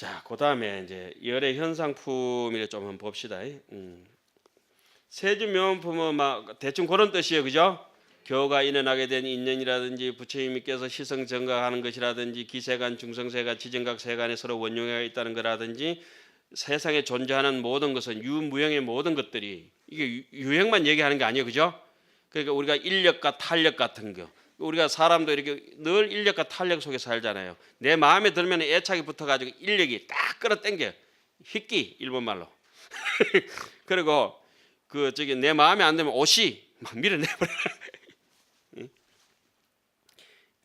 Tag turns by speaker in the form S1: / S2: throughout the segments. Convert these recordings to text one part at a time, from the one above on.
S1: 자, 그다음에 이제 열의 현상품을 좀 한번 봅시다. 세주명품은 막 대충 그런 뜻이에요, 그죠? 교가 인연하게 된 인연이라든지 부처님께서 시성 증가하는 것이라든지 기세간, 중성세간, 지정각 세간에 서로 원용해가 있다는 거라든지 세상에 존재하는 모든 것은 유무형의 모든 것들이 이게 유형만 얘기하는 게 아니에요, 그죠? 그러니까 우리가 인력과 탄력 같은 거, 우리가 사람도 이렇게 늘 인력과 탄력 속에 살잖아요. 내 마음에 들면 애착이 붙어가지고 인력이 딱 끌어당겨, 휘끼 일본말로. 그리고 그 저기 내 마음에 안 들면 옷이 막 밀어내버려.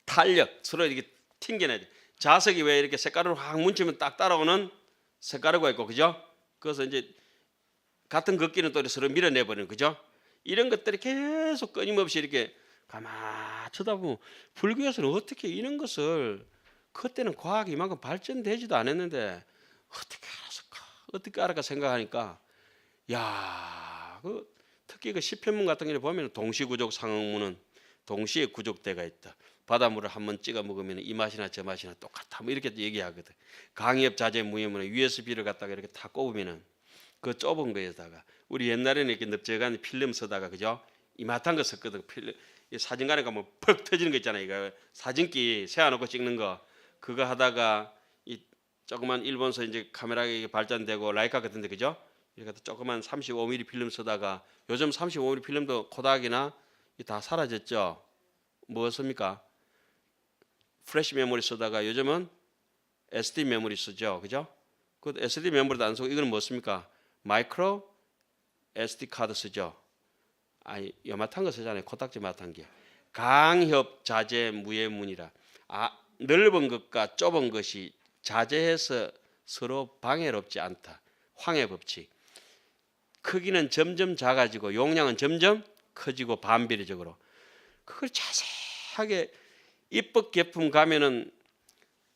S1: 탄력 서로 이렇게 튕겨내죠. 자석이 왜 이렇게 색깔을 확 뭉치면 딱 따라오는 색깔이가 있고, 그죠? 그래서 이제 같은 걷기는 또 서로 밀어내버리는, 그죠? 이런 것들이 계속 끊임없이 이렇게 가만 쳐다보면 불교에서는 어떻게 이런 것을 그때는 과학이 이만큼 발전되지도 않았는데 어떻게 알았을까? 어떻게 알았까 생각하니까 야, 특히 그 시편문 같은 경우 보면 동시구족 상응문은 동시에 구족대가 있다. 바닷물을 한번 찍어 먹으면 이 맛이나 저 맛이나 똑같아. 뭐 이렇게 얘기하거든. 강엽 자재 무예문에 USB를 갖다가 이렇게 다 꼽으면은 그 좁은 거에다가 우리 옛날에는 이렇게 넓적한 필름 쓰다가, 그죠? 이마탄 거 썼거든. 필름 사진관에 가면 퍽 터지는 거 있잖아요. 이거 사진기 세워놓고 찍는 거 그거 하다가 이 조그만 일본서 이제 카메라가 발전되고 라이카 같은데, 그죠? 이렇게 조그만 35mm 필름 쓰다가 요즘 35mm 필름도 코닥이나 다 사라졌죠. 뭐습니까? 플래시 메모리 쓰다가 요즘은 SD 메모리 쓰죠, 그죠? 그 SD 메모리도 안 쓰고 이거는 뭐습니까? 마이크로 SD 카드 쓰죠. 아니 요만한 거 쓰잖아요. 코딱지 마탄 게. 강협 자재 무예문이라. 넓은 것과 좁은 것이 자재해서 서로 방해롭지 않다. 황해 법칙. 크기는 점점 작아지고 용량은 점점 커지고 반비례적으로. 그걸 자세하게 입법 개품 가면은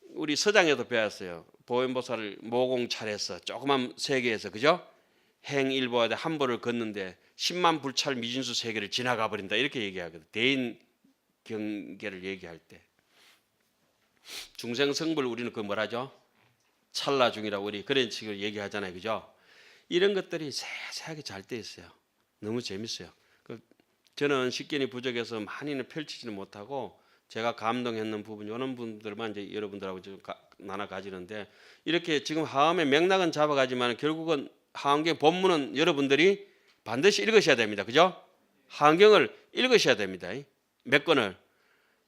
S1: 우리 서장에도 배웠어요. 보현보살을 모공 차려서 조그만 세계에서, 그죠? 행일보하되 한보를 걷는데 10만 불찰 미진수 세계를 지나가 버린다 이렇게 얘기하거든. 대인 경계를 얘기할 때 중생성불 우리는 그 뭐라죠? 찰나중이라고 우리 그런 식으로 얘기하잖아요, 그죠? 이런 것들이 세세하게 잘 돼 있어요. 너무 재밌어요. 저는 식견이 부족해서 많이는 펼치지는 못하고 제가 감동했는 부분 이런 분들만 이제 여러분들하고 좀 나눠 가지는데 이렇게 지금 하음의 맥락은 잡아가지만 결국은 하음경 본문은 여러분들이 반드시 읽으셔야 됩니다. 그죠? 하음경을 읽으셔야 됩니다. 몇 권을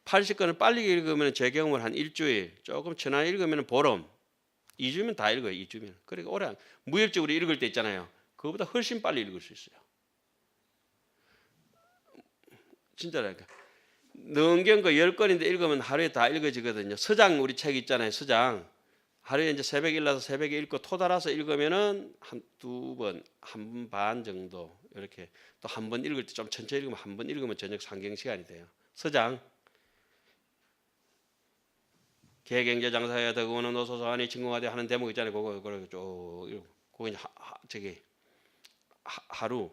S1: 80권을 빨리 읽으면 제 경험을 한 일주일, 조금 천천히 읽으면 보름, 2주면 다 읽어요. 2주면. 그러니까 오래 무협적으로 읽을 때 있잖아요. 그거보다 훨씬 빨리 읽을 수 있어요. 진짜라니까. 능경 그 10권인데 읽으면 하루에 다 읽어지거든요. 서장 우리 책 있잖아요. 서장. 하루에 이제 새벽에 일어나서 새벽에 읽고 토달아서 읽으면은 한두 번, 한 번 반 정도 이렇게 또 한 번 읽을 때 좀 천천히 읽으면 한 번 읽으면 저녁 상경 시간이 돼요. 서장. 개경제 장사에 더구는 노소서 안에 진공하되 하는 대목 있잖아요. 그거 쭉 읽고 그거 이제 하루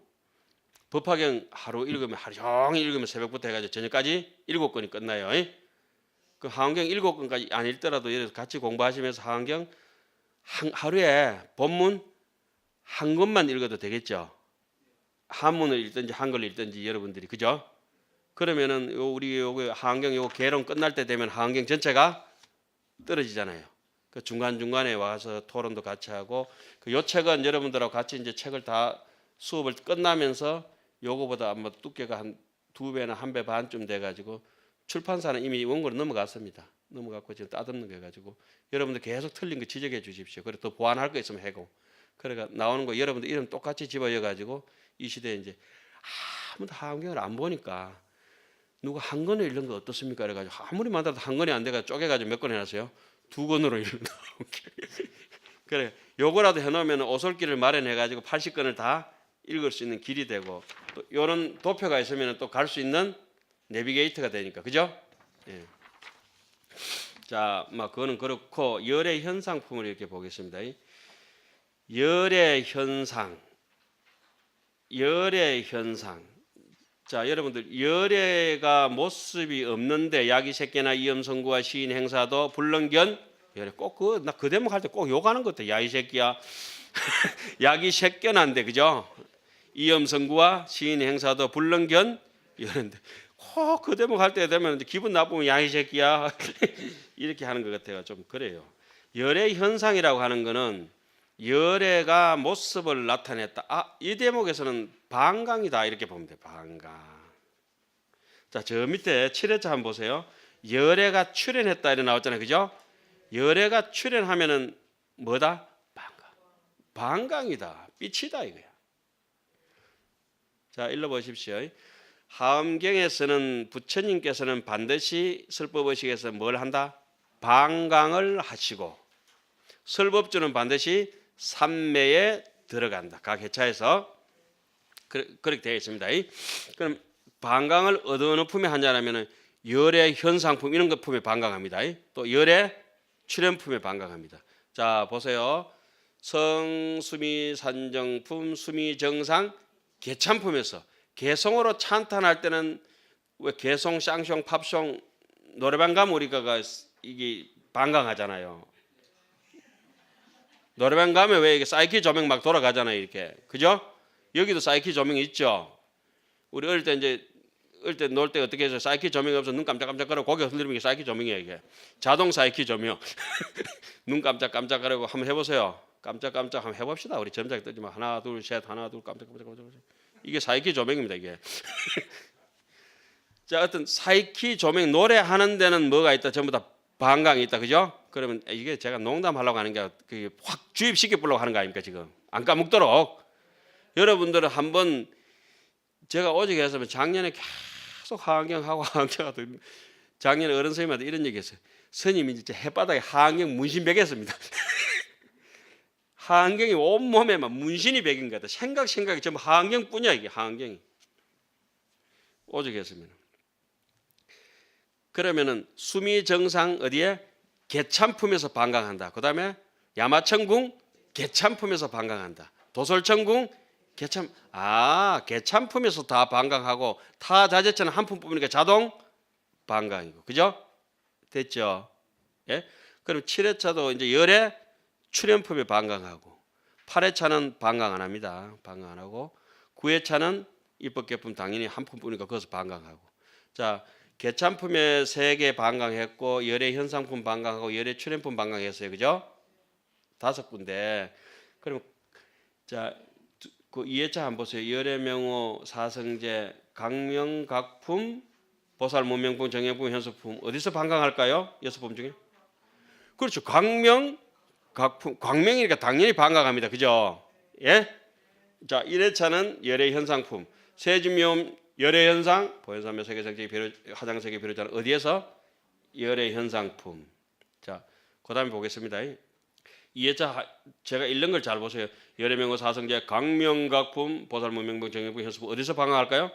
S1: 법화경 하루 읽으면 하루 종일 읽으면 새벽부터 해가지고 저녁까지 7권이 끝나요. 그 하원경 7권까지 안 읽더라도 같이 공부하시면서 하원경 하루에 본문 한 권만 읽어도 되겠죠. 한문을 읽든지 한글을 읽든지 여러분들이, 그죠? 그러면은 우리 요거 하원경 요거 개론 끝날 때 되면 하원경 전체가 떨어지잖아요. 그 중간 중간에 와서 토론도 같이 하고 요 책은 여러분들하고 같이 이제 책을 다 수업을 끝나면서 요거보다 아마 두께가 한 2배나 1배 반쯤 돼가지고 출판사는 이미 원고로 넘어갔습니다. 넘어갔고 지금 따듬는 거 해가지고 여러분들 계속 틀린 거 지적해 주십시오. 그리고 또 보완할 거 있으면 해고. 그러니까 나오는 거 여러분들 이름 똑같이 집어여가지고 이 시대에 이제 아무도 하원경을 안 보니까 누가 한 권을 읽는 거 어떻습니까? 그래가지고 아무리 많아도 한 권이 안 돼가지고 쪼개가지고 몇 권 해놨어요? 2권으로 읽는다. 그래 요거라도 해놓으면 오솔길을 마련해가지고 80권을 다 읽을 수 있는 길이 되고 또 이런 도표가 있으면 또 갈 수 있는 내비게이터가 되니까, 그죠? 예. 자, 막 그거는 그렇고 열의 현상품을 이렇게 보겠습니다. 열의 현상. 자, 여러분들 열애가 모습이 없는데 야기새끼나 이염성구와 시인 행사도 불능견 열애. 꼭 나 그 대목 할 때 꼭 욕하는 것 같아. 야 이 새끼야. 약이 새껴난데 그죠? 이염성구와 시인 행사도 불능견 이런데 꼭 그 대목 할 때 되면 이제 기분 나쁘면 야 이 새끼야 이렇게 하는 것 같아요. 좀 그래요. 열애 현상이라고 하는 거는 열애가 모습을 나타냈다. 이 대목에서는 방광이다 이렇게 보면 돼. 방광. 자, 저 밑에 7회차 한번 보세요. 열애가 출현했다 이렇게 나왔잖아요. 그죠? 열애가 출현하면은 뭐다? 방광. 방광이다. 빛이다 이거야. 자, 읽어보십시오. 하엄경에서는 부처님께서는 반드시 설법의식에서 뭘 한다? 방광을 하시고 설법주는 반드시 삼매에 들어간다. 각 회차에서 그렇게 되어 있습니다. 그럼 방광을 어느 품에 하냐면 열애 현상품 이런 것 품에 방광합니다. 또 열애 출현품에 방광합니다. 자 보세요. 성수미 산정품 수미 정상 개찬품에서 개성으로 찬탄할 때는 왜 개성 쌍숑 팝숑 노래방 가면 우리가 이게 방광하잖아요. 노래방 가면 왜 이게 사이키 조명 막 돌아가잖아요. 이렇게 그죠? 여기도 사이키 조명이 있죠. 우리 어릴 때 놀 때 어떻게 해서 사이키 조명이 없어 눈 깜짝깜짝거리고 고개 흔들리는 게 사이키 조명이에요. 이게 자동 사이키 조명. 눈 깜짝깜짝거리고 한번 해보세요. 깜짝깜짝 한번 해봅시다. 우리 점자기 뜨지 마. 하나 둘 셋 하나 둘 깜짝깜짝 이게 사이키 조명입니다. 이게. 자, 어떤 사이키 조명 노래하는 데는 뭐가 있다? 전부 다 방광이 있다. 그죠? 그러면 이게 제가 농담하려고 하는 게 확 주입시켜 보려고 하는 거 아닙니까? 지금 안 까먹도록. 여러분들은 한번 제가 오직 했으면 작년에 계속 하안경하고 하안경하고 작년에 어른 선생님한테 이런 얘기했어요. 스님이 진짜 햇바닥에 하안경 문신 베겠습니다. 하안경이 온몸에만 문신이 베긴 것 같아. 생각이 전부 하안경뿐이야. 이게 하안경이. 오직 했으면. 그러면은 수미 정상 어디에? 개찬품에서 방광한다. 그 다음에 야마천궁 개찬품에서 방광한다. 도솔천궁 개찬품에서 다 방광하고 타자재처는 한 품뿐이니까 자동 방광이고. 그죠? 됐죠? 예? 그럼 7회차도 이제 열애 출현품에 방광하고 8회차는 방광 안 합니다. 방광 안 하고 9회차는 입법개품 당연히 한 품뿐이니까 거기서 방광하고. 자, 개찬품에 3개 방광했고 열애 현상품 방광하고 열애 출현품 방광했어요. 그죠? 5군데. 그럼 자, 그 2회차 한번 보세요. 열애명호 사성제 강명각품 보살문명품 정행품 현수품 어디서 방광할까요? 6품 중에? 그렇죠. 강명각품 광명이니까 당연히 방광합니다. 그죠? 예? 자, 1회차는 열애 현상품 세주미움 열애 현상 보현삼매 세계성제 화장세계 비롯한 어디에서 열애 현상품. 자, 그다음에 보겠습니다. 2회차 제가 읽는 걸 잘 보세요. 열애명호 사성제 강명각품 보살문명품 정행품 현수품 어디서 방광할까요?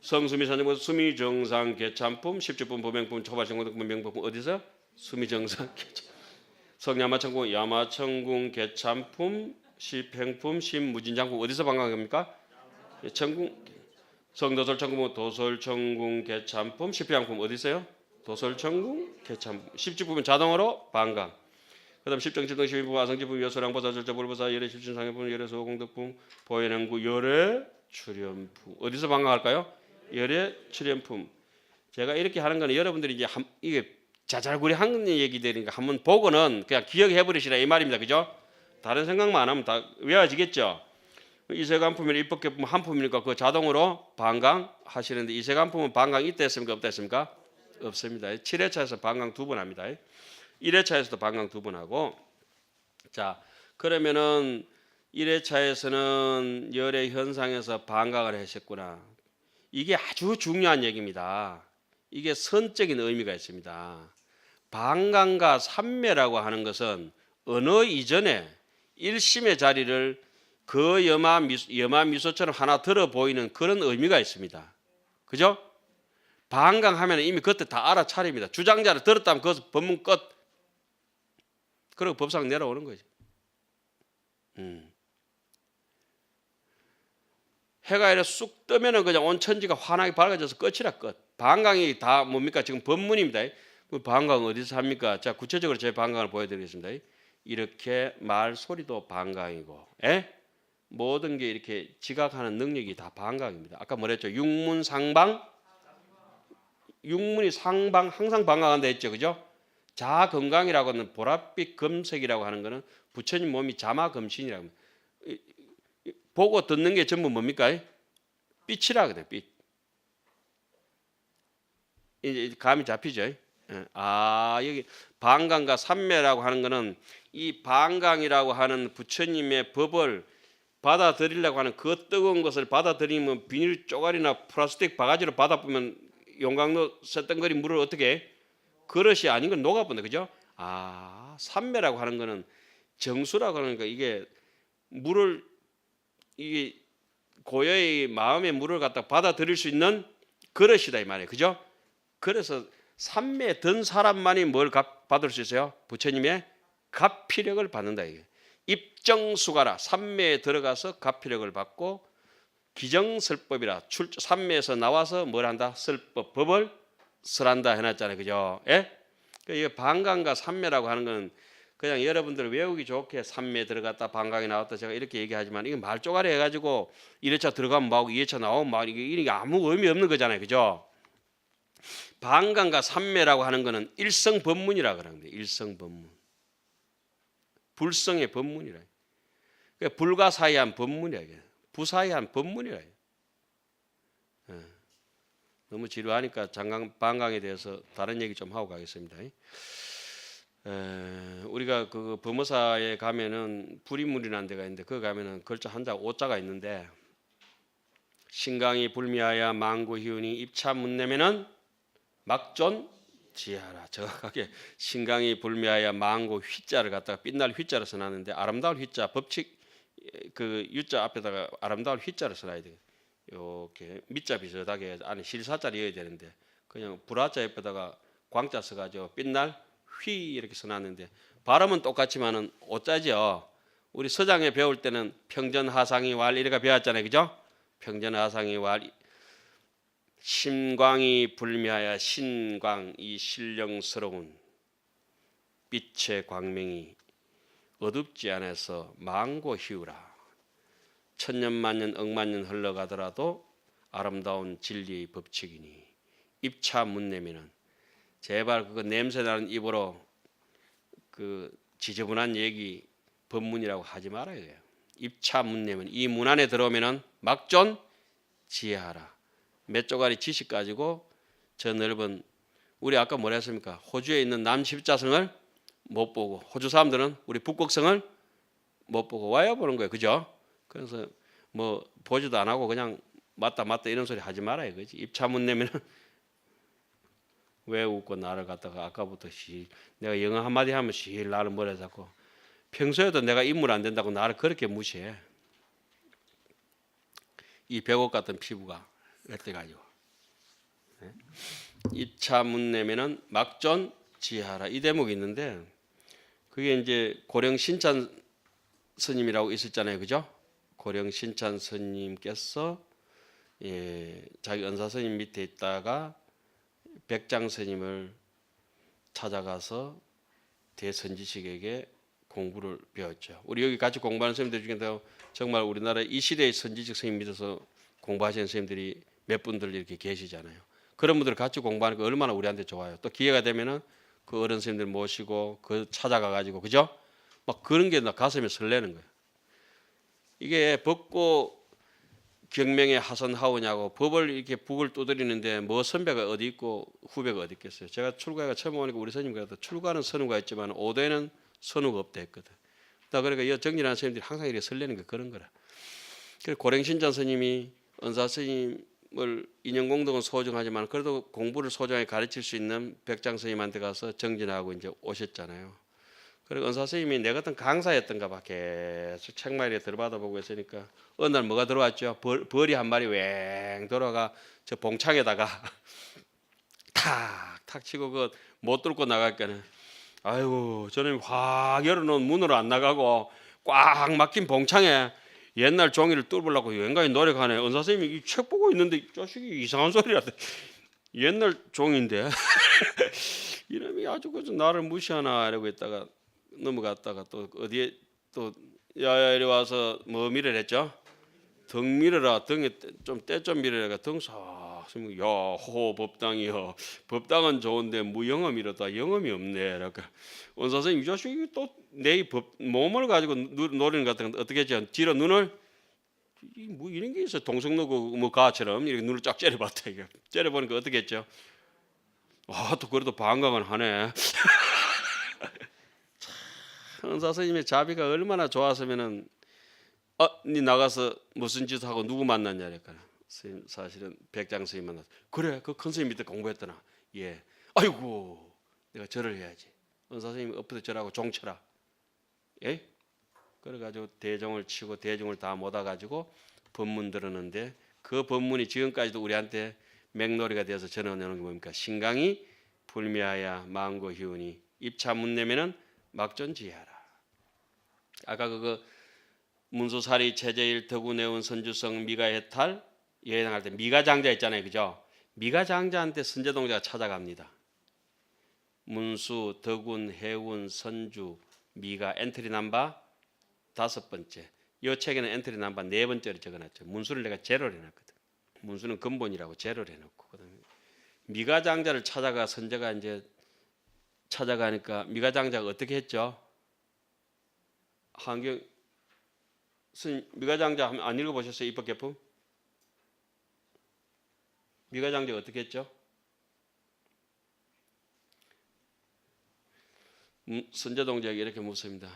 S1: 성수미 산정품 수미 정상 개찬품 십주품 보명품 초발정공품 명품 어디서? 수미 정상 개찬. 성야마천궁 야마천궁 개찬품 십행품 십무진장품 어디서 방광합니까? 천궁 성도솔천궁 도솔천궁 개찬품 십향품 어디서요? 도솔천궁 개찬품 십주품은 자동으로 방광. 그다음 십정칠등 십인품 아성지품 여소량보사 절자불보사 열애 십신상해품 열애 소공덕품 보현행구 열애 출현품 어디서 방광할까요? 열애 출현품. 제가 이렇게 하는 거는 여러분들이 이제 이게 자잘구리 하는 얘기들이니까 한번 보고는 그냥 기억해 버리시라 이 말입니다. 그죠? 다른 생각만 안 하면 다 외워지겠죠. 이세간품이나 입법개품 한 품이니까 그 자동으로 방광 하시는데 이세간품은 방광 있다 했습니까? 없다 했습니까? 없습니다. 7회차에서 방광 2번 합니다. 1회차에서도 방광 2번 하고. 자, 그러면은 1회차에서는 열애 현상에서 방광을 하셨구나. 이게 아주 중요한 얘기입니다. 이게 선적인 의미가 있습니다. 방광과 삼매라고 하는 것은 언어 이전에 일심의 자리를 그 여마미소처럼 하나 들어 보이는 그런 의미가 있습니다. 그죠? 방광하면 이미 그때 다 알아차립니다. 주장자를 들었다면 그것은 법문 끝. 그리고 법상 내려오는 거죠. 해가 이렇게 쑥 뜨면은 그냥 온 천지가 환하게 밝아져서 끝이라 끝. 방광이 다 뭡니까? 지금 법문입니다. 그 반강 어디서 합니까? 자, 구체적으로 제 반강을 보여드리겠습니다. 이렇게 말 소리도 반강이고, 모든 게 이렇게 지각하는 능력이 다 반강입니다. 아까 뭐랬죠? 육문 상방, 육문이 상방 항상 반강한다 했죠, 그죠? 자건강이라고는 보랏빛 금색이라고 하는 거는 부처님 몸이 자마금신이라고 합니다. 보고 듣는 게 전부 뭡니까? 빛이라 그래요. 빛. 이제 감이 잡히죠? 여기 반강과 삼매라고 하는 거는 이 반강이라고 하는 부처님의 법을 받아들이려고 하는 그 뜨거운 것을 받아들이면 비닐 쪼가리나 플라스틱 바가지로 받아보면 용광로 쇳덩거리 물을 어떻게 해? 그릇이 아닌 건 녹아본다, 그죠? 삼매라고 하는 거는 정수라고 하는 거, 이게 물을, 이게 고여의 마음의 물을 갖다 받아들일 수 있는 그릇이다 이 말이에요, 그죠? 그래서 삼매에 든 사람만이 뭘 받을 수 있어요? 부처님의 갑피력을 받는다 이게. 입정수가라, 삼매에 들어가서 갑피력을 받고, 기정설법이라 삼매에서 나와서 뭘 한다? 설법, 법을 설한다 해놨잖아요, 그죠? 이게 반강과 삼매라고 하는 건 그냥 여러분들 외우기 좋게 삼매에 들어갔다 반강에 나왔다 제가 이렇게 얘기하지만, 이게 말쪼가리 해가지고 1회차 들어가면 뭐하고 2회차 나오면 막 이게 아무 의미 없는 거잖아요, 그죠? 반강과 삼매라고 하는 거는 일성법문이라 그러는 거예요. 일성법문. 불성의 법문이라. 그러니까 불가사의한 법문이라. 부사의한 법문이라. 너무 지루하니까 반강에 대해서 다른 얘기 좀 하고 가겠습니다. 우리가 그 범어사에 가면은 불이물이라는 데가 있는데, 거기 가면은 글자 한자 오자가 있는데, 신강이 불미하여 망구희운이 입차 문내면은 막존 지하라. 정확하게 신강이 불미하여 망고 휘자를 갖다가 빛날 휘자를 써놨는데, 아름다울 휘자, 법칙 그 유자 앞에다가 아름다울 휘자를 써놔야 돼요. 이렇게 밑자 비슷하게 안에 실사자를 이어야 되는데, 그냥 불화자 옆에다가 광자 써가지고 빛날 휘 이렇게 써놨는데, 발음은 똑같지만은 오자죠. 우리 서장에 배울 때는 평전하상이 왈 이렇게 배웠잖아요, 그죠? 평전하상이 왈, 심광이 불미하여 신광, 이 신령스러운 빛의 광명이 어둡지 않아서 망고희우라. 천년만년 억만년 흘러가더라도 아름다운 진리의 법칙이니, 입차 문내면은 제발 그거 냄새나는 입으로 그 지저분한 얘기 법문이라고 하지 말아야 돼요. 입차 문내면, 이 문 안에 들어오면은 막존 지혜하라. 몇 조가리 지식 가지고 저 넓은, 우리 아까 뭐라 했습니까? 호주에 있는 남십자성을 못 보고, 호주 사람들은 우리 북극성을 못 보고 와야 보는 거예요, 그죠? 그래서 뭐 보지도 안 하고 그냥 맞다 이런 소리 하지 말아요, 그지? 입차문 내면은 왜 웃고 나를 갖다가 아까부터 내가 영어 한마디 하면 나를 뭐라 자꾸, 평소에도 내가 인물 안 된다고 나를 그렇게 무시해. 이 백옥 같은 피부가 이때 가지고. 입차문 내면은 막존 지하라, 이 대목이 있는데, 그게 이제 고령 신찬 스님이라고 있었잖아요, 그죠? 고령 신찬 스님께서 자기 은사 스님 밑에 있다가 백장 스님을 찾아가서 대선지식에게 공부를 배웠죠. 우리 여기 같이 공부하는 스님들 중에도 정말 우리나라 이 시대의 선지식 스님 믿어서 공부하시는 스님들이 몇 분들 이렇게 계시잖아요. 그런 분들 같이 공부하는 거 얼마나 우리한테 좋아요. 또 기회가 되면은 그 어른 스님들 모시고 그 찾아가 가지고, 그죠? 막 그런 게 나 가슴이 설레는 거예요. 이게 법고 경명에 하선하오냐고, 법을 이렇게 북을 두드리는데 뭐 선배가 어디 있고 후배가 어디 있겠어요. 제가 출가가 처음 오니까 우리 스님께서 출가는 선우가 있지만 오대는 선우가 없다 했거든. 그러니까 이 정진하는 스님들이 항상 이렇게 설레는 게 그런 거라. 그래서 고령신찬 스님이 은사 스님을 인연공덕은 소중하지만 그래도 공부를 소중하게 가르칠 수 있는 백장 스님한테 가서 정진하고 이제 오셨잖아요. 그리고 은사 스님이 내 같은 강사였던가 봐. 계속 책마리에 들어받아 보고 있으니까 어느 날 뭐가 들어왔죠? 벌이 한 마리 왱 돌아가 저 봉창에다가 탁탁 치고 그 못 뚫고 나갈까는, 아이고 저는 확 열어놓은 문으로 안 나가고 꽉 막힌 봉창에 옛날 종이를 뚫으려고 왠가히 노력하네. 은사 스님이 이 책 보고 있는데 자식이 이상한 소리를 하대. 옛날 종인데 이놈이 아주 그저 나를 무시하나 이러고 있다가 넘어갔다가 또 어디에 또 야야 이리 와서 뭐 밀으랬죠? 등 밀어라. 등에 때 좀 밀어라. 등싹 쓰면 야호 법당이요. 법당은 좋은데 무영어 밀었다. 영험이 없네. 그러니까 원 선생님 이 자식이 또 내 몸을 가지고 노리는 것 같은 건 어떻게 했죠? 뒤로 눈을 뭐 이런 게 있어. 동성로고 뭐 가처럼 이렇게 눈을 쫙 째려봤다. 이게 째려보니까 어떻게 했죠? 또 그래도 반강은 하네. 은사 선생님의 자비가 얼마나 좋았으면은 니 나가서 무슨 짓 하고 누구 만났냐 그러니까 사실은 백장 스님 만났어. 그래 그 큰 스님 밑에 공부했더나. 예. 아이고 내가 절을 해야지. 은사 선생님이 엎어서 절하고 종쳐라. 예? 그래가지고 대종을 치고 대중을 다 모아가지고 법문 들었는데 그 법문이 지금까지도 우리한테 맥놀이가 되어서 전해오는 게 뭡니까? 신강이 불미하야 망고희운이 입차 문내면은 막전지하라. 아까 그거 문수사리 체제일 덕우내운 선주성 미가해탈 여행할 때 미가장자 있잖아요, 그죠? 미가장자한테 선제동자가 찾아갑니다. 문수, 덕운, 해운, 선주, 미가 엔트리 넘버 5번째. 이 책에는 엔트리 넘버 4번째로 적어놨죠. 문수를 내가 제로를 해놨거든. 문수는 근본이라고 제로를 해놓고 그다음에 미가장자를 찾아가 선제가 이제 찾아가니까 미가장자가 어떻게 했죠? 한경 미가장자 안 읽어보셨어요? 입법개품? 미가장자가 어떻게 했죠? 선제동자에게 이렇게 묻습니다.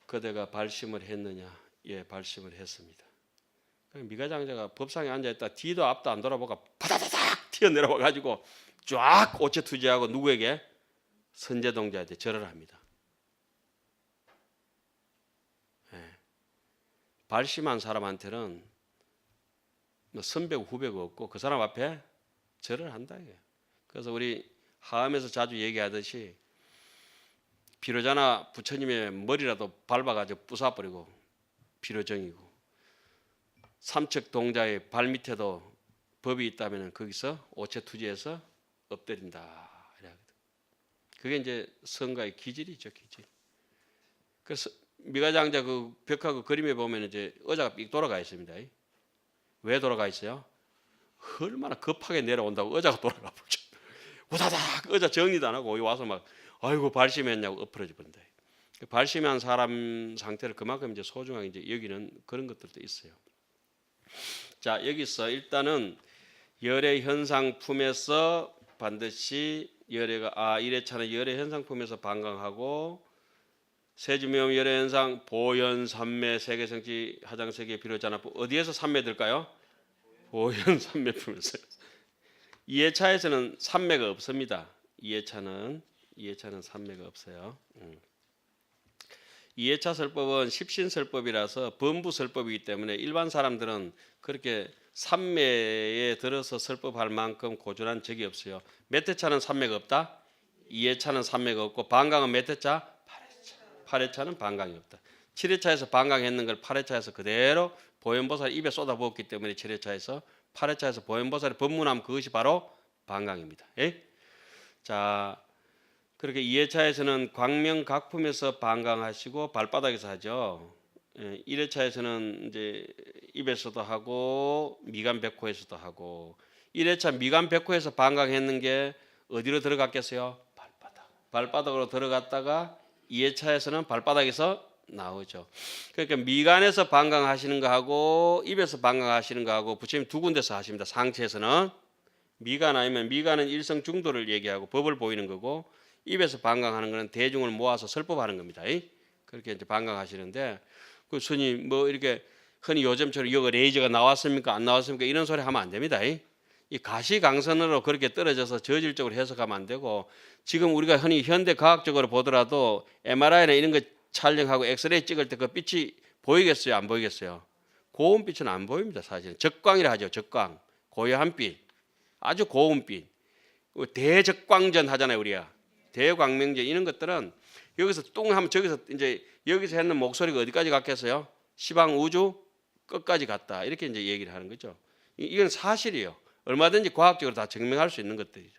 S1: 그대가 발심을 했느냐? 예, 발심을 했습니다. 미가장자가 법상에 앉아있다 뒤도 앞도 안 돌아보고 바다다닥 튀어내려와 가지고 쫙 오체투지하고 누구에게? 선제동자한테 절을 합니다. 예. 발심한 사람한테는 뭐 선배고 후배고 없고 그 사람 앞에 절을 한다. 그래서 우리 하음에서 자주 얘기하듯이 비로자나 부처님의 머리라도 밟아가지고 부숴버리고 비로정이고 삼척동자의 발밑에도 법이 있다면 거기서 오체투지해서 엎드린다. 그게 이제 성가의 기질이죠, 기질. 그래서 미가장자 그 벽하고 그림에 보면 이제 의자가 삑 돌아가 있습니다. 왜 돌아가 있어요? 얼마나 급하게 내려온다고 의자가 돌아가 보죠. 우다닥 의자 정리도 안 하고 와서 막 아이고 발심했냐고 엎어져 버린다. 발심한 사람 상태를 그만큼 이제 소중하게 이제 여기는 그런 것들도 있어요. 자 여기서 일단은 열의 현상품에서 반드시 열애가 일회차는 열의 현상품에서 반강하고 세주명 열의 현상 보현 삼매 세계성지 하장세계 비로자나품 어디에서 삼매 들까요? 보현 삼매품에서. 2회차에서는 삼매가 없습니다. 2회차는 삼매가 없어요. 2회차 설법은 십신설법이라서 범부설법이기 때문에 일반 사람들은 그렇게 삼매에 들어서 설법할 만큼 고전한 적이 없어요. 몇 회차는 삼매가 없다? 2회차는 삼매가 없고 반강은 몇 회차? 8회차는 반강이 없다. 7회차에서 반강했는 걸 8회차에서 그대로 보현보살 입에 쏟아부었기 때문에 7회차에서 8회차에서 보현보살이 법문하면 그것이 바로 반강입니다. 예? 자 그렇게 2회차에서는 광명각품에서 반강하시고 발바닥에서 하죠. 1회차에서는 이제 입에서도 하고 미간백호에서도 하고 1회차 미간백호에서 반강했는 게 어디로 들어갔겠어요? 발바닥으로 들어갔다가 2회차에서는 발바닥에서 나오죠. 그러니까 미간에서 반강하시는 거하고 입에서 반강하시는 거하고 부처님 두 군데서 하십니다. 상체에서는 미간 아니면 미간은 일성 중도를 얘기하고 법을 보이는 거고 입에서 반강하는 거는 대중을 모아서 설법하는 겁니다. 그렇게 이제 반강하시는데 그 스님 뭐 이렇게 흔히 요즘처럼 여기 레이저가 나왔습니까 안 나왔습니까 이런 소리 하면 안 됩니다. 이 가시광선으로 그렇게 떨어져서 저질적으로 해석하면 안 되고 지금 우리가 흔히 현대 과학적으로 보더라도 MRI나 이런 거 촬영하고 엑스레이 찍을 때 그 빛이 보이겠어요? 안 보이겠어요? 고운 빛은 안 보입니다. 사실은 적광이라 하죠. 적광, 고요한 빛, 아주 고운 빛. 대적광전 하잖아요, 우리가. 대광명전 이런 것들은 여기서 뚱 하면 저기서 이제 여기서 했는 목소리가 어디까지 갔겠어요? 시방 우주 끝까지 갔다. 이렇게 이제 얘기를 하는 거죠. 이건 사실이에요. 얼마든지 과학적으로 다 증명할 수 있는 것들이죠.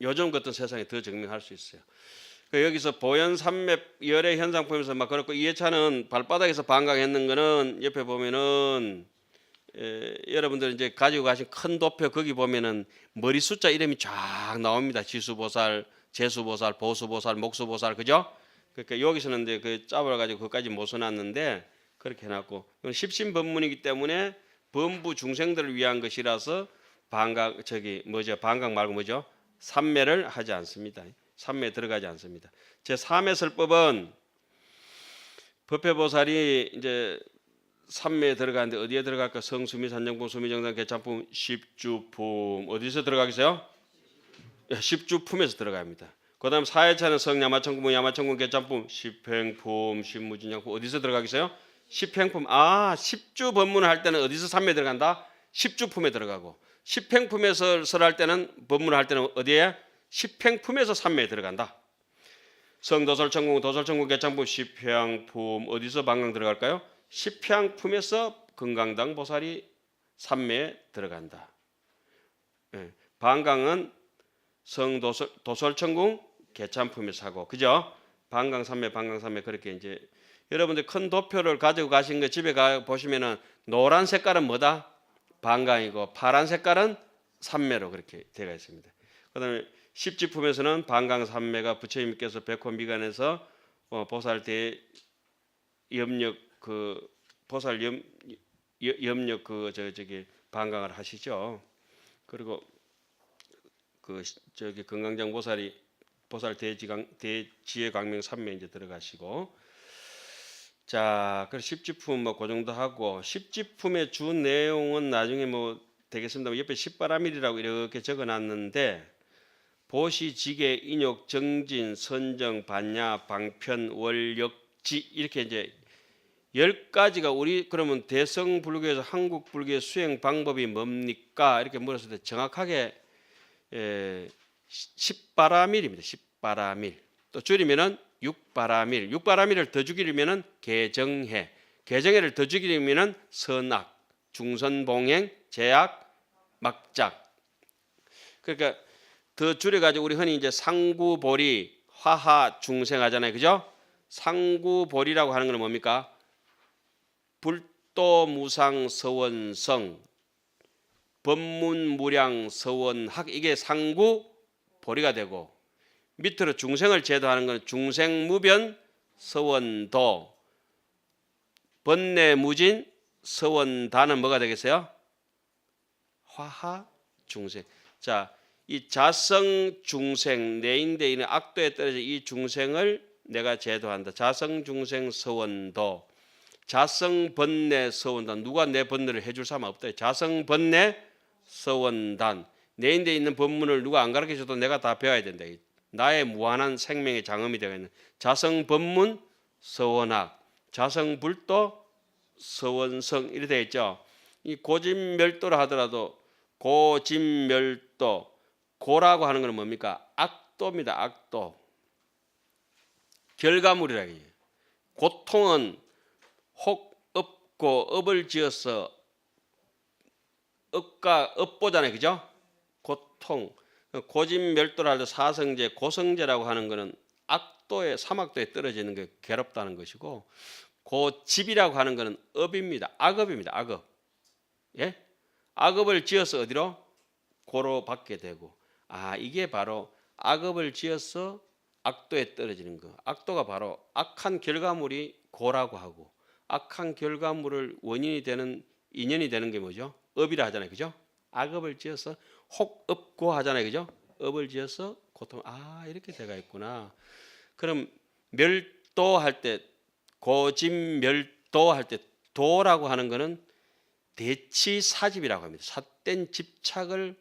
S1: 요즘 같은 세상에 더 증명할 수 있어요. 여기서 보현 삼맥 열의 현상 보면서 막 그렇고 이해찬은 발바닥에서 방광했는 거는 옆에 보면은 여러분들 이제 가지고 가신 큰 도표 거기 보면은 머리 숫자 이름이 쫙 나옵니다. 지수보살, 재수보살, 보수보살, 목수보살 그죠? 그러니까 여기서는 이제 그 짜버려 가지고 그까지 못 써놨는데 그렇게 해놨고 이건 십신법문이기 때문에 범부 중생들을 위한 것이라서 방광 방광 말고 뭐죠? 삼매를 하지 않습니다. 삼매에 들어가지 않습니다. 제 3의 설법은 법회보살이 이제 삼매에 들어가는데 어디에 들어갈까? 성수미, 산정품, 수미정상, 개참품, 십주품 어디서 들어가겠어요? 십주품에서 들어갑니다. 그다음 사회차는 성야마천금, 야마천금, 개참품, 십행품, 십무진장품 어디서 들어가겠어요? 십행품. 십주 법문을 할 때는 어디서 삼매에 들어간다? 십주품에 들어가고 십행품에서 설할 때는 법문을 할 때는 어디에? 십행품에서 삼매에 들어간다. 성도설천궁, 도설천궁, 개창품, 십향품 어디서 방광 들어갈까요? 십향품에서 금강당 보살이 삼매에 들어간다. 방광은 도설천궁, 개참품에서 하고 그죠? 방광삼매, 방광삼매 그렇게 이제 여러분들 큰 도표를 가지고 가신 거 집에 가 보시면은 노란 색깔은 뭐다? 방광이고 파란 색깔은 삼매로 그렇게 되어 있습니다. 그다음에 십지품에서는 방광삼매가 부처님께서 백호미간에서 보살대 염력 그 보살 염력 방광을 하시죠. 그리고 금강장 보살이 보살 대지혜 광명 삼매 이제 들어가시고 자, 그 십지품 그 정도 하고 십지품의 주 내용은 나중에 되겠습니다. 옆에 십바라밀이라고 이렇게 적어놨는데 보시, 지계, 인욕, 정진, 선정, 반야, 방편, 월역지 이렇게 이제 10가지가 우리 그러면 대성불교에서 한국 불교의 수행 방법이 뭡니까? 이렇게 물었을 때 정확하게 십바라밀입니다. 십바라밀. 또 줄이면은 육바라밀. 육바라밀을 더 죽이려면은 개정해. 개정해를 더 죽이려면은 선악, 중선봉행, 제약, 막작. 그러니까 더 줄여가지고 우리 흔히 이제 상구보리, 화하, 중생하잖아요, 그죠? 상구보리라고 하는 건 뭡니까? 불도무상 서원성, 법문무량 서원학 이게 상구보리가 되고 밑으로 중생을 제도하는 건 중생무변 서원도, 번뇌무진 서원다는 뭐가 되겠어요? 화하 중생. 자, 이 자성 중생 내인데 있는 악도에 떨어져 이 중생을 내가 제도한다. 자성 중생 서원도, 자성 번뇌 서원단. 누가 내 번뇌를 해줄 사람 없다. 자성 번뇌 서원단. 내인데 있는 법문을 누가 안 가르쳐줘도 내가 다 배워야 된다. 나의 무한한 생명의 장엄이 되어 있는 자성 법문 서원학, 자성 불도 서원성 이렇게 되어 있죠. 이 고진멸도를 하더라도 고진멸도 고라고 하는 것은 뭡니까? 악도입니다. 악도. 결과물이라 해요. 고통은 혹 업고 업을 지어서 업보잖아요. 그죠? 고통. 고진멸도를 할 때 사성제, 고성제라고 하는 것은 악도에 사막도에 떨어지는 게 괴롭다는 것이고 고집이라고 하는 것은 업입니다. 악업입니다. 악업. 예? 악업을 지어서 어디로? 고로 받게 되고 이게 바로 악업을 지어서 악도에 떨어지는 거. 악도가 바로 악한 결과물이 고라고 하고 악한 결과물을 원인이 되는 인연이 되는 게 뭐죠? 업이라 하잖아요. 그죠? 악업을 지어서 혹업고 하잖아요. 그죠? 업을 지어서 고통. 이렇게 돼가 있구나. 그럼 멸도할 때 고진멸도할 때 도라고 하는 거는 대치사집이라고 합니다. 삿된 집착을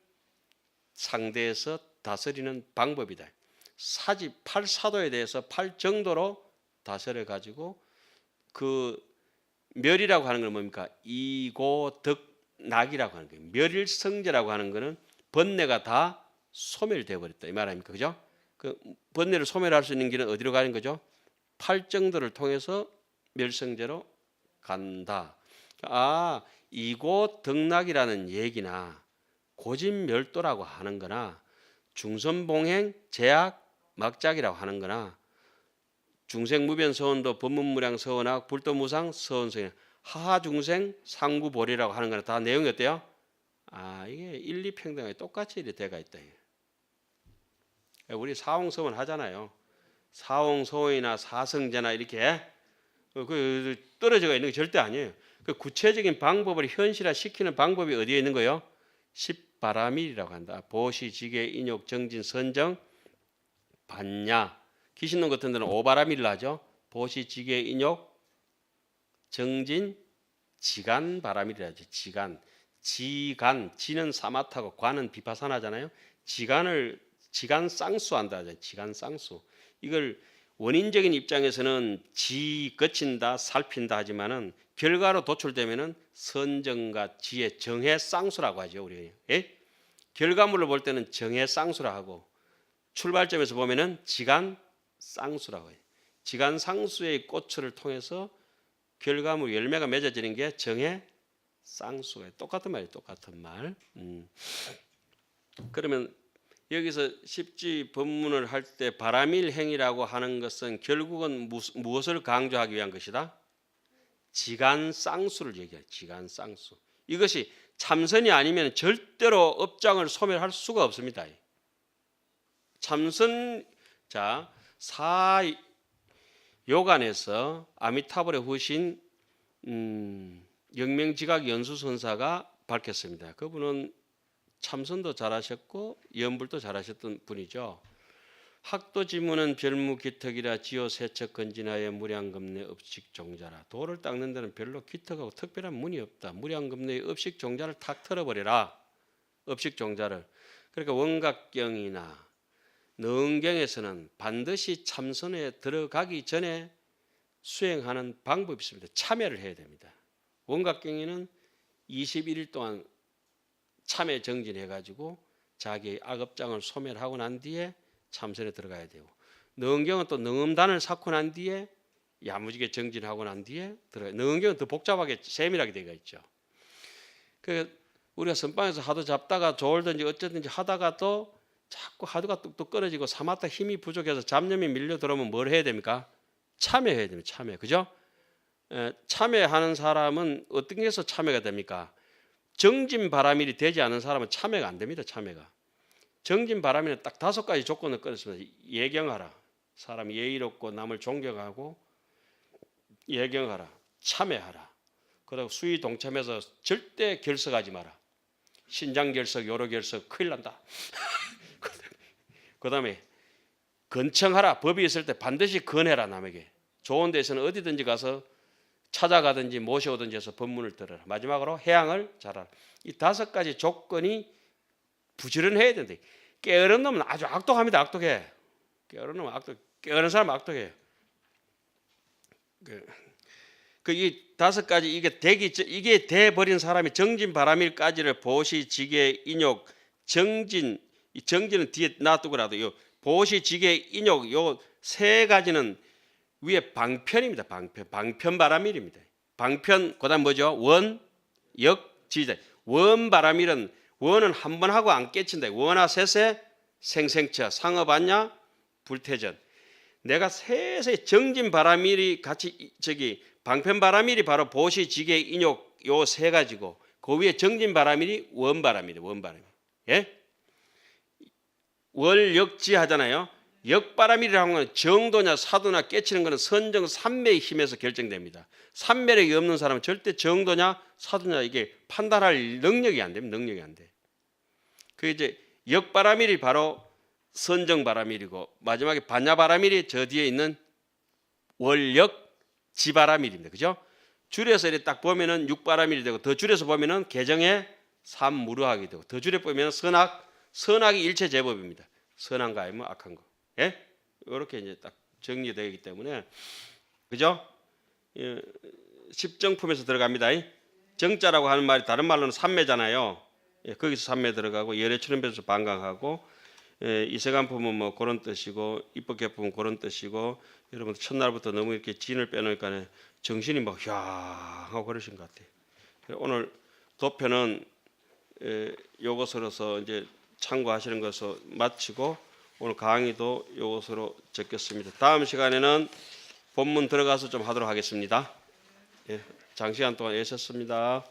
S1: 상대해서 다스리는 방법이다. 사집, 팔사도에 대해서 팔정도로 다스려 가지고 그 멸이라고 하는 건 뭡니까? 이고덕락이라고 하는 거예요. 멸일성제라고 하는 거는 번뇌가 다 소멸되어 버렸다 이 말 아닙니까? 그죠? 그 번뇌를 소멸할 수 있는 길은 어디로 가는 거죠? 팔정도를 통해서 멸성제로 간다. 이고덕락이라는 얘기나 고진멸도라고 하는 거나 중선봉행, 제약, 막작이라고 하는 거나 중생무변 서원도 법문무량 서원학 불도무상 서원서원 하하중생 상구보리라고 하는 거나 다 내용이 어때요? 이게 일리평등하게 똑같이 이렇게 돼가 있다. 우리 사홍서원 하잖아요. 사홍서원이나 사성제나 이렇게 떨어져가 있는 게 절대 아니에요. 그 구체적인 방법을 현실화시키는 방법이 어디에 있는 거예요? 십바라밀이라고 한다. 보시, 지계, 인욕, 정진, 선정, 반야. 귀신놈 같은 데는 오바라밀을 하죠. 보시, 지계, 인욕, 정진, 지간, 바라밀이라 하죠. 지간, 지는 사마타고 관은 비파사나잖아요. 지간 쌍수한다 하죠. 지간 쌍수. 이걸 원인적인 입장에서는 거친다, 살핀다 하지만은 결과로 도출되면은 선정과 지의 정해 쌍수라고 하죠. 우리 결과물을 볼 때는 정해 쌍수라 하고 출발점에서 보면은 지간 쌍수라고 해요. 지간 쌍수의 꽃을 통해서 결과물 열매가 맺어지는 게 정해 쌍수가 똑같은 말이에요. 똑같은 말. 그러면 여기서 십지 법문을 할 때 바라밀행이라고 하는 것은 결국은 무엇을 강조하기 위한 것이다? 지간쌍수를 얘기해요. 지간쌍수. 이것이 참선이 아니면 절대로 업장을 소멸할 수가 없습니다. 참선 사요간에서 아미타불의 후신 영명지각 연수선사가 밝혔습니다. 그분은 참선도 잘하셨고 연불도 잘하셨던 분이죠. 학도지문은 별무기특이라 지호 세척 건진하여 무량금내 업식종자라. 도를 닦는 데는 별로 기특하고 특별한 문이 없다. 무량금내의 업식종자를 탁 털어버려라. 업식종자를. 그러니까 원각경이나 능경에서는 반드시 참선에 들어가기 전에 수행하는 방법이 있습니다. 참여를 해야 됩니다. 원각경에는 21일 동안 참회 정진해가지고 자기의 악업장을 소멸하고 난 뒤에 참선에 들어가야 되고, 능경은 또 능음단을 쌓고 난 뒤에 야무지게 정진하고 난 뒤에 들어가요. 능경은 더 복잡하게 세밀하게 되어 있죠. 그 우리가 선방에서 하도 잡다가 졸든지 어쨌든지 하다가 또 자꾸 하도가 뚝뚝 끊어지고 사마타 힘이 부족해서 잡념이 밀려 들어오면 뭘 해야 됩니까? 참여해야 됩니다. 참여. 그죠? 참여하는 사람은 어떤 게서 참여가 됩니까? 정진 바라밀이 되지 않은 사람은 참여가 안 됩니다. 참여가. 정진 바라밀은 딱 5가지 조건을 끊었습니다. 예경하라. 사람이 예의롭고 남을 존경하고 예경하라. 참여하라. 그리고 수의 동참해서 절대 결석하지 마라. 신장 결석, 요로 결석 큰일 난다. 그 다음에 건청하라. 법이 있을 때 반드시 건해라. 남에게. 좋은 데서는 어디든지 가서 찾아가든지 모셔오든지 해서 법문을 들어라. 마지막으로 해양을 잘하라. 이 5가지 조건이 부지런해야 된다. 게으른 놈은 아주 악독합니다. 악독해. 게으른 놈은 게으른 사람은 악독해요. 이 5가지 이게 돼버린 사람이 정진바라밀까지를 보시, 지계, 인욕, 정진. 이 정진은 뒤에 놔두고라도 요 보시, 지계, 인욕 요 3가지는 위에 방편입니다. 방편바라밀입니다. 방편 그다음 뭐죠? 원, 역, 지자. 원바라밀은 원은 한 번 하고 안 깨친다. 원하세세, 생생처, 상업안냐, 불태전. 내가 세세 정진바라밀이 같이 방편바라밀이 바로 보시, 지계, 인욕 요 3가지고 그 위에 정진바라밀이 원바라밀이에요. 원바라밀. 예? 월역지 하잖아요. 역바라밀이라는 건 정도냐 사도냐 깨치는 것은 선정 삼매의 힘에서 결정됩니다. 삼매력이 없는 사람은 절대 정도냐 사도냐 이게 판단할 능력이 안 됩니다. 능력이 안 돼. 그 이제 역바라밀이 바로 선정바라밀이고 마지막에 반야바라밀이 저 뒤에 있는 월역지바라밀입니다. 그죠? 줄여서 이렇게 딱 보면은 육바라밀이 되고 더 줄여서 보면은 개정의 삼무르학이 되고 더 줄여 보면 선악이 일체 제법입니다. 선한 거 아니면 악한 거. 예? 이렇게 이제 딱 정리되기 때문에 그죠? 예, 십정품에서 들어갑니다. 정자라고 하는 말이 다른 말로는 삼매잖아요. 예, 거기서 삼매 들어가고 열애출현배에서 반강하고 이세간품은 뭐 그런 뜻이고 입법개품은 그런 뜻이고 여러분 첫날부터 너무 이렇게 진을 빼놓으니까 정신이 막 휘 하고 그러신 것 같아요. 오늘 도표는 요것으로서 이제 참고하시는 것으로 마치고 오늘 강의도 이것으로 적겠습니다. 다음 시간에는 본문 들어가서 좀 하도록 하겠습니다. 예, 장시간 동안 애썼습니다.